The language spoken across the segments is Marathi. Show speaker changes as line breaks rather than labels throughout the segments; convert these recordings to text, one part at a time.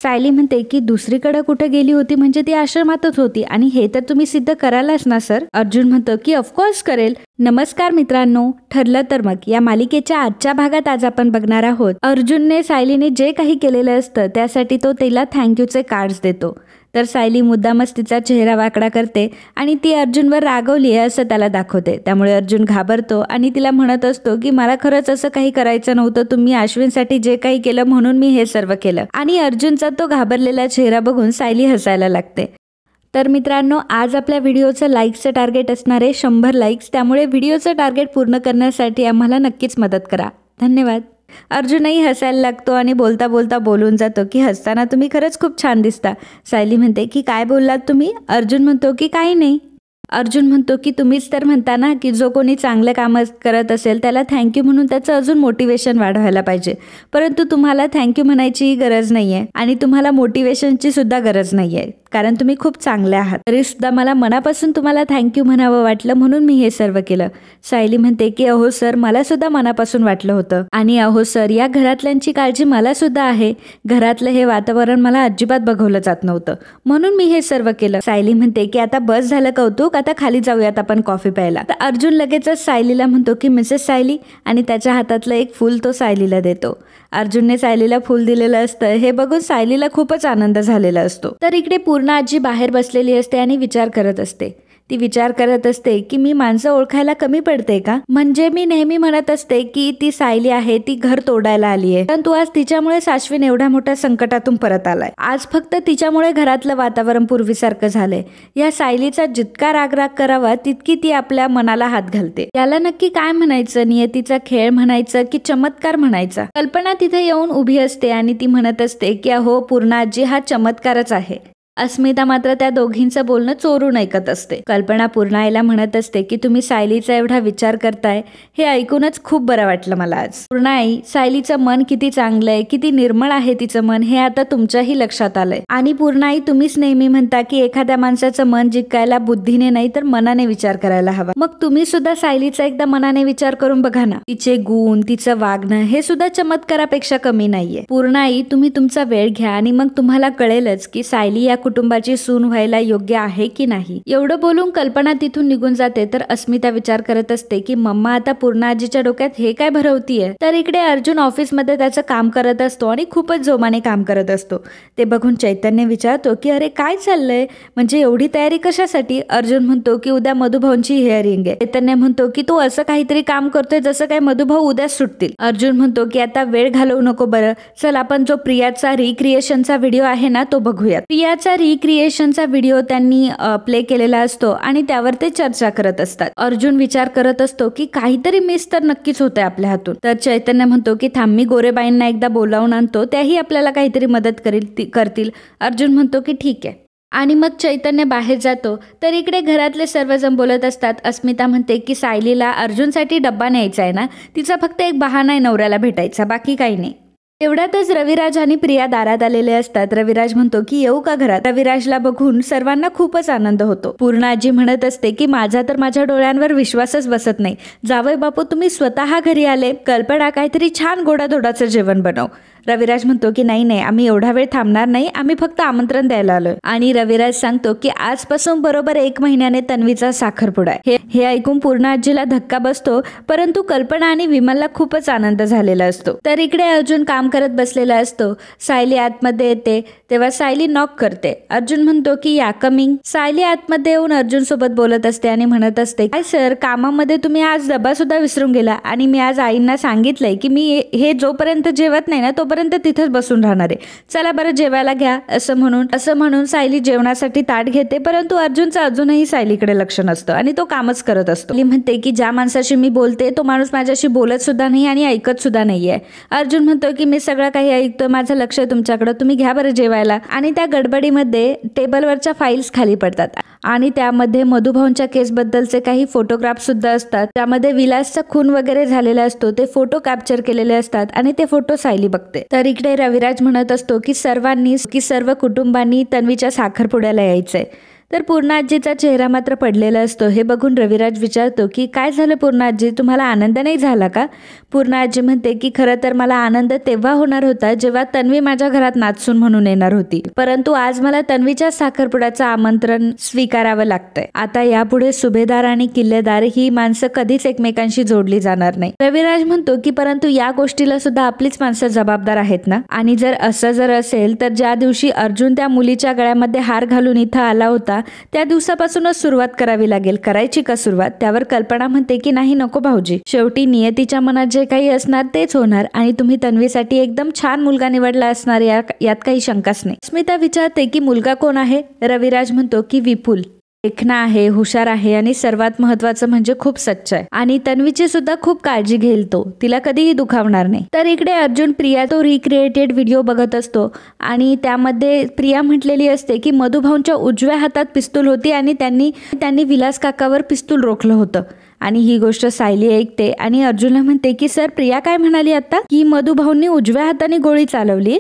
सायली म्हणते की दुसरीकडे कुठे गेली होती म्हणजे ती आश्रमातच होती आणि हे तर तुम्ही सिद्ध करालाच ना सर. अर्जुन म्हणतो की ऑफकोर्स करेल. नमस्कार मित्रांनो, ठरलं तर मग या मालिकेच्या आजच्या भागात आज आपण बघणार आहोत अर्जुनने सायलीने जे काही केलेलं असतं त्यासाठी तो तिला थँक्यूचे कार्ड्स देतो. तर सायली मुद्दामच तिचा चेहरा वाकडा करते आणि ती अर्जुनवर रागवली आहे असं त्याला दाखवते. त्यामुळे अर्जुन घाबरतो आणि तिला म्हणत असतो की मला खरंच असं काही करायचं नव्हतं, तुम्ही अश्विनसाठी जे काही केलं म्हणून मी हे सर्व केलं. आणि अर्जुनचा तो घाबरलेला चेहरा बघून सायली हसायला लागते. तर मित्रांनो, आज आपल्या व्हिडिओचं लाईक्सचं टार्गेट असणार आहे 100 लाईक्स. त्यामुळे व्हिडिओचं टार्गेट पूर्ण करण्यासाठी आम्हाला नक्कीच मदत करा. धन्यवाद. अर्जुनही हसायला लागतो आणि बोलता बोलता बोलून जातो की हसताना तुम्ही खरंच खूप छान दिसता. सायली म्हणते की काय बोललात तुम्ही? अर्जुन म्हणतो की काही नाही. अर्जुन म्हणतो की तुम्हीच तर म्हणता ना की जो कोणी चांगलं काम करत असेल त्याला थँक्यू म्हणून त्याचं अजून मोटिवेशन वाढवायला पाहिजे. परंतु तुम्हाला थँक्यू म्हणायची गरज नाही आहे आणि तुम्हाला मोटिवेशनची सुद्धा गरज नाही आहे, कारण तुम्ही खूप चांगले आहात. तरी सुद्धा मला मनापासून तुम्हाला थँक्यू म्हणावं वाटलं म्हणून मी हे सर्व केलं. सायली म्हणते की अहो सर, मला सुद्धा मनापासून वाटलं होतं. आणि अहो सर, या घरातल्यांची काळजी मला सुद्धा आहे. घरातलं हे वातावरण मला अजिबात बघवलं जात नव्हतं म्हणून मी हे सर्व केलं. सायली म्हणते की आता बस झालं कौतुक, आता खाली जाऊयात आपण कॉफी प्यायला. तर अर्जुन लगेचच सायलीला म्हणतो की मिसेस सायली, आणि त्याच्या हातातलं एक फूल तो सायलीला देतो. अर्जुनने सायलीला फूल दिलेलं असतं हे बघून सायलीला खूपच आनंद झालेला असतो. तर इकडे पूर्ण आजी बाहेर बसलेली असते आणि विचार करत असते. ती विचार करत असते की मी माणसं ओळखायला कमी पडते का? म्हणजे मी नेहमी म्हणत असते की ती सायली आहे ती घर तोडायला आली आहे, परंतु आज तिच्यामुळे अश्विन एवढ्या मोठ्या संकटातून परत आलाय. आज फक्त तिच्यामुळे घरातलं वातावरण पूर्वीसारखं झालंय. या सायलीचा जितका रागराग करावा तितकी ती आपल्या मनाला हात घालते. याला नक्की काय म्हणायचं? नियतीचा खेळ म्हणायचं की चमत्कार म्हणायचा? कल्पना तिथे येऊन उभी असते आणि ती म्हणत असते की अहो पूर्ण आजी, हा चमत्कारच आहे. अस्मिता मात्र त्या दोघींचं बोलणं चोरून ऐकत असते. कल्पना पूर्णाईला म्हणत असते की तुम्ही सायलीचा एवढा विचार करताय हे ऐकूनच खूप बरं वाटलं मला आज. पूर्णाई, सायलीचं मन किती चांगलं आहे, किती निर्मळ आहे तिचं मन, हे आता तुमच्याही लक्षात आलंय. आणि पूर्णाई, तुम्हीच नेहमी म्हणता की एखाद्या माणसाचं मन जिंकायला बुद्धीने नाही तर मनाने विचार करायला हवा. मग तुम्ही सुद्धा सायलीचा एकदा मनाने विचार करून बघा ना. तिचे गुण, तिचं वागणं हे सुद्धा चमत्कारापेक्षा कमी नाहीये. पूर्णाई, तुम्ही तुमचा वेळ घ्या आणि मग तुम्हाला कळेलच की सायली या कुटुंबाची सून व्हायला योग्य आहे की नाही. एवढं बोलून कल्पना तिथून निघून जाते. तर अस्मिता विचार करत असते की मम्मा आता पूर्ण आजीच्या डोक्यात हे काय भरवतीये. तर इकडे अर्जुन ऑफिसमध्ये त्याचं काम करत असतो आणि खूपच जोमाने काम करत असतो. ते बघून चैतन्य विचारतो की अरे काय चाललंय, म्हणजे एवढी तयारी कशासाठी? अर्जुन म्हणतो की उद्या मधुभाऊंची हिअरिंग आहे. चैतन्य म्हणतो की तो असं काहीतरी काम करतोय जसं काय मधुभाऊ उद्याच सुटतील. अर्जुन म्हणतो की आता वेळ घालवू नको बरं, चल आपण जो प्रियाचा रिक्रिएशनचा व्हिडिओ आहे ना तो बघूयात. प्रियाचा रिक्रिएशनचा व्हिडिओ त्यांनी प्ले केलेला असतो आणि त्यावर ते चर्चा करत असतात. अर्जुन विचार करत असतो की काहीतरी मिस तर नक्कीच होतंय आपल्या हातून. तर चैतन्य म्हणतो की थांब, मी गोरेबाईंना एकदा बोलावून आणतो, त्याही आपल्याला काहीतरी मदत करतील. अर्जुन म्हणतो की ठीक आहे. आणि मग चैतन्य बाहेर जातो. तर इकडे घरातले सर्वजण बोलत असतात. अस्मिता म्हणते की सायलीला अर्जुनसाठी डब्बा न्यायचा आहे ना, तिचा फक्त एक बहाणा आहे नवऱ्याला भेटायचा, बाकी काही नाही. तेवढ्यातच रविराज आणि प्रिया दारात आलेले असतात. रविराज म्हणतो की येऊ का घरात? रविराजला बघून सर्वांना खूपच आनंद होतो. पूर्ण आजी म्हणत असते की माझा तर माझ्या डोळ्यांवर विश्वासच बसत नाही. जावई बापू, तुम्ही स्वतः घरी आले. कल्पना, काहीतरी छान गोडाधोडाचं जेवण बनव. रविराज म्हणतो की नाही, आम्ही एवढा वेळ थांबणार नाही, आम्ही फक्त आमंत्रण द्यायला आलोय. आणि रविराज सांगतो की आजपासून बरोबर 1 महिन्याने तन्वीचा साखरपुडा आहे. हे ऐकून पूर्ण आजीला धक्का बसतो, परंतु कल्पना आणि विमलला खूपच आनंद झालेला असतो. तर इकडे अर्जुन काम करत बसलेला असतो. सायली आतमध्ये येते तेव्हा सायली नॉक करते. अर्जुन म्हणतो की या कमिंग. सायली आतमध्ये येऊन अर्जुन सोबत बोलत असते आणि म्हणत असते काय सर, कामामध्ये तुम्ही आज डबा सुद्धा विसरून गेला आणि मी आज आईंना सांगितलंय की मी हे जोपर्यंत जेवत नाही ना तोपर्यंत तिथेच बसून राहणार आहे, चला बरं जेवायला घ्या. असं म्हणून सायली जेवणासाठी ताट घेते, परंतु अर्जुनचं अजूनही सायलीकडे लक्ष नसतं आणि तो कामच करत असतो. सायली म्हणते की ज्या माणसाशी मी बोलते तो माणूस माझ्याशी बोलत सुद्धा नाही आणि ऐकत सुद्धा नाहीये. अर्जुन म्हणतो की मी सगळं काही ऐकतोय, माझं लक्ष आहे तुमच्याकडे, तुम्ही घ्या बरं जेवायला. आणि त्या गडबडीमध्ये टेबलवरच्या फाईल्स खाली पडतात आणि त्यामध्ये मधुभाऊंच्या केसबद्दलचे काही फोटोग्राफ सुद्धा असतात. त्यामध्ये विलासचा खून वगैरे झालेला असतो, ते फोटो कॅप्चर केलेले असतात आणि ते फोटो सायली बघते. तर इकडे रविराज म्हणत असतो की सर्व कुटुंबांनी तन्वीच्या साखरपुड्याला यायचंय. तर पूर्णाजीचा चेहरा मात्र पडलेला असतो. हे बघून रविराज विचारतो की काय झालं पूर्णाजी, तुम्हाला आनंद नाही झाला का? पूर्णाजी म्हणते की खरं तर मला आनंद तेव्हा होणार होता जेव्हा तन्वी माझ्या घरात नाचसून म्हणून येणार होती, परंतु आज मला तन्वीच्या साखरपुड्याचं आमंत्रण स्वीकारावं लागतंय. आता यापुढे सुभेदार आणि किल्लेदार ही माणसं कधीच एकमेकांशी जोडली जाणार नाही. रविराज म्हणतो की परंतु या गोष्टीला सुद्धा आपलीच माणसं जबाबदार आहेत ना, आणि जर असेल तर ज्या दिवशी अर्जुन त्या मुलीच्या गळ्यामध्ये हार घालून इथं आला होता त्या दिवसापासूनच सुरुवात करावी लागेल. करायची का सुरुवात? त्यावर कल्पना म्हणते की नाही नको भाऊजी, शेवटी नियतीच्या मनात जे काही असणार तेच होणार आणि तुम्ही तन्वीसाठी एकदम छान मुलगा निवडला असणार यात काही शंकाच नाही. स्मिता विचारते की मुलगा कोण आहे? रविराज म्हणतो की विपुल देखणा आहे, हुशार आहे आणि सर्वात महत्वाचं म्हणजे खूप सच्चा आहे आणि तन्वीची सुद्धा खूप काळजी घेईल. तो तिला कधीही दुखावणार नाही. तर इकडे अर्जुन प्रिया तो रिक्रिएटेड व्हिडिओ बघत असतो आणि त्यामध्ये प्रिया म्हटलेली असते की मधुभाऊंच्या उजव्या हातात पिस्तूल होती आणि त्यांनी विलास काकावर पिस्तूल रोखलं होतं. आणि ही गोष्ट सायली ऐकते आणि अर्जुनला म्हणते की सर प्रिया काय म्हणाली आता की मधुभाऊंनी उजव्या हाताने गोळी चालवली?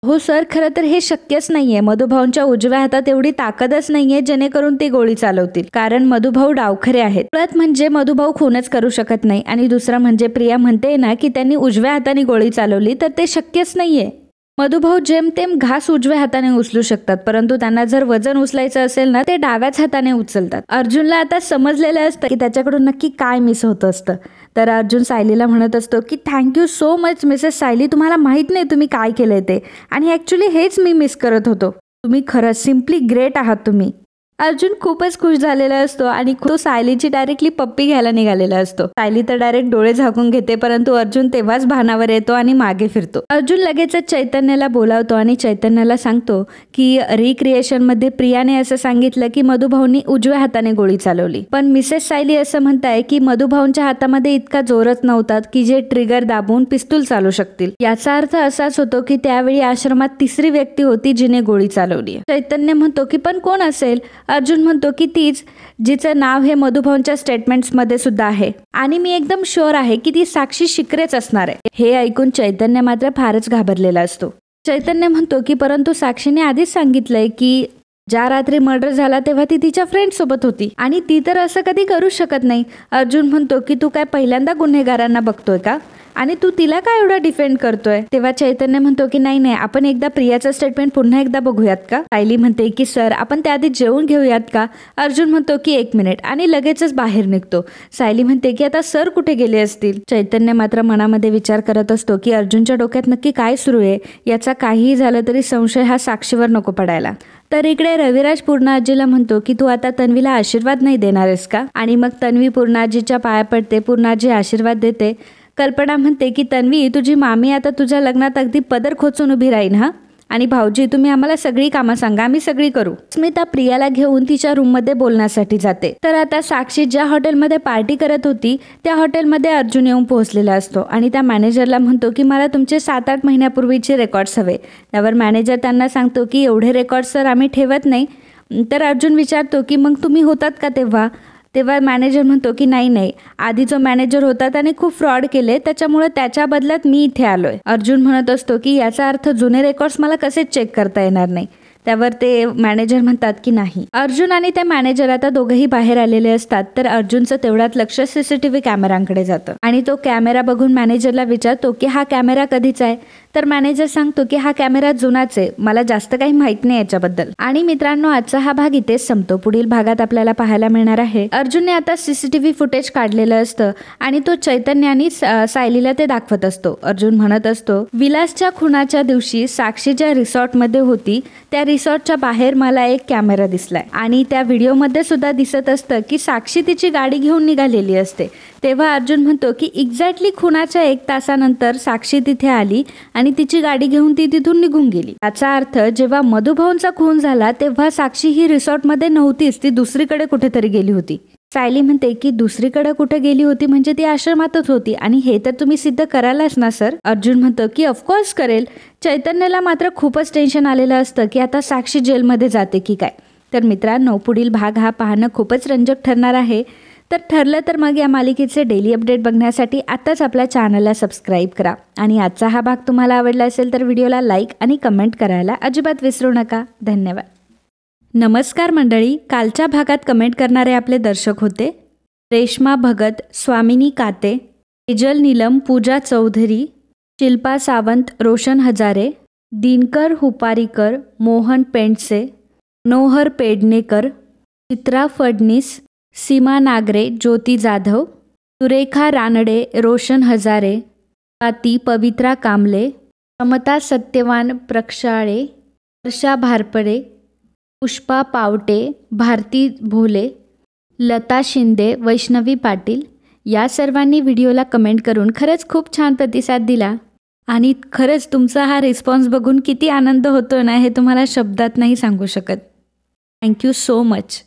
हो सर, खरं तर हे शक्यच नाहीये. मधुभाऊंच्या उजव्या हातात एवढी ताकदच नाहीये जेणेकरून ते गोळी चालवतील, कारण मधुभाऊ डावखरे आहेत. मुळात म्हणजे मधुभाऊ खूनच करू शकत नाही आणि दुसरं म्हणजे प्रिया म्हणते ना की त्यांनी उजव्या हाताने गोळी चालवली, तर ते शक्यच नाहीये. मधुभाऊ जेमतेम घास उजव्या हाताने उचलू शकतात, परंतु त्यांना जर वजन उचलायचं असेल ना ते डाव्याच हाताने उचलतात. अर्जुनला आता समजलेलं असतं की त्याच्याकडून नक्की काय मिस होत असतं. तर अर्जुन सायलीला म्हणत असतो की thank you so much Mrs Sayali, तुम्हाला माहित नाही तुम्ही काय केलंय ते, आणि ऍक्च्युली हेच मी मिस करत होतो. तुम्ही खरंच सिम्पली ग्रेट आहात तुम्ही. अर्जुन खूपच खुश झालेला असतो आणि तो सायलीची डायरेक्टली पप्पी घ्यायला निघालेला असतो. सायली तर डायरेक्ट डोळे झाकून घेते, परंतु अर्जुन तेव्हाच भानावर येतो आणि मागे फिरतो. अर्जुन लगेचच चैतन्याला बोलावतो आणि चैतन्याला सांगतो की रिक्रिएशन मध्ये प्रियाने असं सांगितलं की मधुभाऊंनी उजव्या हाताने गोळी चालवली, पण मिसेस सायली असं म्हणताय की मधुभाऊंच्या हातामध्ये इतका जोरच नव्हता की जे ट्रिगर दाबून पिस्तूल चालू शकतील. याचा अर्थ असाच होतो की त्यावेळी आश्रमात तिसरी व्यक्ती होती जिने गोळी चालवली. चैतन्य म्हणतो की पण कोण असेल? अर्जुन म्हणतो की तीच जिचं नाव हे मधुभाऊंच्या स्टेटमेंट्स मध्ये सुद्धा आहे आणि मी एकदम शुअर आहे की ती साक्षी शिकरेच असणार आहे. हे ऐकून चैतन्य मात्र फारच घाबरलेला असतो. चैतन्य म्हणतो की परंतु साक्षीने आधीच सांगितलंय की ज्या रात्री मर्डर झाला तेव्हा ती तिच्या फ्रेंड सोबत होती आणि ती तर असं कधी करू शकत नाही. अर्जुन म्हणतो की तू काय पहिल्यांदा गुन्हेगारांना बघतोय का आणि तू तिला काय एवढा डिफेंड करतोय? तेव्हा चैतन्य म्हणतो की नाही आपण एकदा प्रियाचं स्टेटमेंट पुन्हा एकदा बघूयात का? सायली म्हणते की सर आपण त्याआधी जेवून घेऊयात का? अर्जुन म्हणतो की 1 मिनिट आणि लगेचच बाहेर निघतो. सायली म्हणते की आता सर कुठे गेले असतील? चैतन्य मात्र मनामध्ये विचार करत असतो की अर्जुनच्या डोक्यात नक्की काय सुरू आहे. याचा काहीही झालं तरी संशय हा साक्षीवर नको पडायला. तर इकडे रविराज पूर्णाजीला म्हणतो की तू आता तन्वीला आशीर्वाद नाही देणार आहेस का? आणि मग तन्वी पूर्णाजीच्या पाया पडते. पूर्णाजी आशीर्वाद देते. कल्पना म्हणते की तन्वी तुझी मामी आता तुझ्या लग्नात अगदी पदर खोचून उभी राहीन हा, आणि भाऊजी तुम्ही आम्हाला सगळी कामं सांगा, आम्ही सगळी करू. स्मिता प्रियाला घेऊन तिच्या रूम मध्ये बोलण्यासाठी जाते. तर आता साक्षी ज्या हॉटेलमध्ये पार्टी करत होती त्या हॉटेलमध्ये अर्जुन येऊन पोहोचलेला असतो आणि त्या मॅनेजरला म्हणतो की मला तुमचे 7-8 महिन्यापूर्वीचे रेकॉर्ड्स हवे. त्यावर मॅनेजर त्यांना सांगतो की एवढे रेकॉर्ड्स तर आम्ही ठेवत नाही. तर अर्जुन विचारतो की मग तुम्ही होतात का तेव्हा मॅनेजर म्हणतो की नाही आधी जो मॅनेजर होता त्याने खूप फ्रॉड केले, त्याच्यामुळे त्याच्या बदल्यात मी इथे आलोय. अर्जुन म्हणत असतो की याचा अर्थ जुने रेकॉर्ड्स मला कसेच चेक करता येणार नाही. त्यावर ते मॅनेजर म्हणतात की नाही. अर्जुन आणि त्या मॅनेजर आता दोघेही बाहेर आलेले असतात. तर अर्जुनचं तेवढ्यात लक्ष सीसीटीव्ही कॅमेरांकडे जातं आणि तो कॅमेरा बघून मॅनेजरला विचारतो की हा कॅमेरा कधीचा आहे? तर मॅनेजर सांगतो की हा कॅमेरा जुनाच आहे, मला जास्त काही माहित नाही याच्याबद्दल. आणि मित्रांनो आजचा हा भाग इथेच संपतो. पुढील भागात आपल्याला पाहायला मिळणार आहे अर्जुनने आता सीसीटीव्ही फुटेज काढलेलं असतं आणि तो चैतन्य आणि सायलीला ते दाखवत असतो. अर्जुन म्हणत असतो विलासच्या खुनाच्या दिवशी साक्षी ज्या रिसॉर्टमध्ये होती त्या रिसॉर्टच्या बाहेर मला एक कॅमेरा दिसलाय आणि त्या व्हिडिओमध्ये सुद्धा दिसत असतं की साक्षी तिची गाडी घेऊन निघालेली असते. तेव्हा अर्जुन म्हणतो की एक्झॅक्टली खुनाच्या 1 तासानंतर साक्षी तिथे आली आणि तिची गाडी घेऊन ती तिथून निघून गेली. याचा अर्थ जेव्हा मधुभाऊंचा खून झाला तेव्हा साक्षी ही रिसॉर्टमध्ये नव्हतीच, ती दुसरीकडे कुठेतरी गेली होती. सायली म्हणते की दुसरीकडे कुठे गेली होती म्हणजे ती आश्रमातच होती आणि हे तर तुम्ही सिद्ध करायलाच ना सर? अर्जुन म्हणतो की ऑफकोर्स करेल. चैतन्याला मात्र खूपच टेन्शन आलेलं असतं की आता साक्षी जेलमध्ये जाते की काय. तर मित्रांनो पुढील भाग हा पाहणं खूपच रंजक ठरणार आहे. तर ठरलं तर मग या मालिकेचे डेली अपडेट बघण्यासाठी आत्ताच आपल्या चॅनलला सबस्क्राईब करा आणि आजचा हा भाग तुम्हाला आवडला असेल तर व्हिडिओला लाईक आणि कमेंट करायला अजिबात विसरू नका. धन्यवाद. नमस्कार मंडळी, कालच्या भागात कमेंट करणारे आपले दर्शक होते रेश्मा भगत, स्वामिनी काते, तेजल नीलम, पूजा चौधरी, शिल्पा सावंत, रोशन हजारे, दिनकर हुपारीकर, मोहन पेंडसे, मनोहर पेडणेकर, चित्रा फडणीस, सीमा नागरे, ज्योती जाधव, सुरेखा रानडे, रोशन हजारे, स्वाती, पवित्रा कांबले, समता सत्यवान प्रक्षाळे, वर्षा भारपडे, पुष्पा पावटे, भारती भोले, लता शिंदे, वैष्णवी पाटील या सर्वांनी व्हिडिओला कमेंट करून खरंच खूप छान प्रतिसाद दिला आणि खरंच तुमचा हा रिस्पॉन्स बघून किती आनंद होतो ना, हे तुम्हाला शब्दात नाही सांगू शकत. Thank you so much.